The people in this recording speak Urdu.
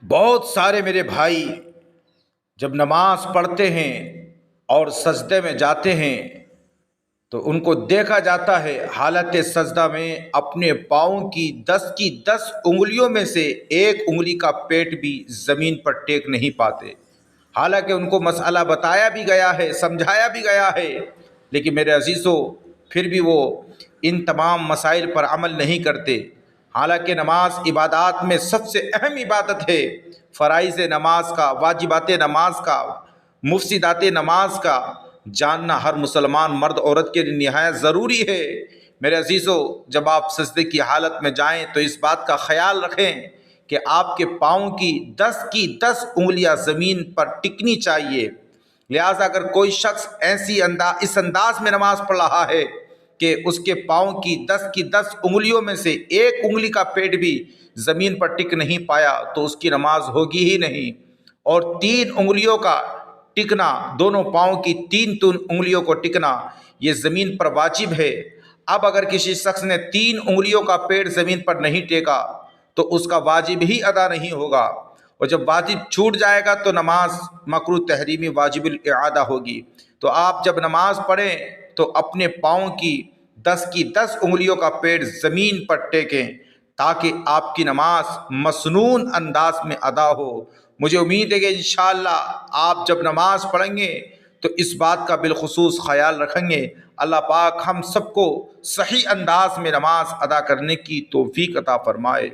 بہت سارے میرے بھائی جب نماز پڑھتے ہیں اور سجدے میں جاتے ہیں تو ان کو دیکھا جاتا ہے حالت سجدہ میں اپنے پاؤں کی 10 انگلیوں میں سے ایک انگلی کا پیٹ بھی زمین پر ٹیک نہیں پاتے، حالانکہ ان کو مسئلہ بتایا بھی گیا ہے، سمجھایا بھی گیا ہے، لیکن میرے عزیزو پھر بھی وہ ان تمام مسائل پر عمل نہیں کرتے۔ حالانکہ نماز عبادات میں سب سے اہم عبادت ہے، فرائض نماز کا، واجبات نماز کا، مفسدات نماز کا جاننا ہر مسلمان مرد عورت کے لیے نہایت ضروری ہے۔ میرے عزیزو جب آپ سجدے کی حالت میں جائیں تو اس بات کا خیال رکھیں کہ آپ کے پاؤں کی 10 انگلیاں زمین پر ٹکنی چاہیے۔ لہٰذا اگر کوئی شخص اس انداز میں نماز پڑھ رہا ہے کہ اس کے پاؤں کی 10 انگلیوں میں سے ایک انگلی کا پیٹ بھی زمین پر ٹک نہیں پایا تو اس کی نماز ہوگی ہی نہیں۔ اور 3 انگلیوں کا ٹکنا، دونوں پاؤں کی 3 انگلیوں کو ٹکنا یہ زمین پر واجب ہے۔ اب اگر کسی شخص نے 3 انگلیوں کا پیٹ زمین پر نہیں ٹیکا تو اس کا واجب ہی ادا نہیں ہوگا، اور جب واجب چھوٹ جائے گا تو نماز مکروہ تحریمی واجب الاعادہ ہوگی۔ تو آپ جب نماز پڑھیں تو اپنے پاؤں کی 10 انگلیوں کا پیٹ زمین پر ٹیکیں تاکہ آپ کی نماز مسنون انداز میں ادا ہو۔ مجھے امید ہے کہ انشاءاللہ آپ جب نماز پڑھیں گے تو اس بات کا بالخصوص خیال رکھیں گے۔ اللہ پاک ہم سب کو صحیح انداز میں نماز ادا کرنے کی توفیق عطا فرمائے۔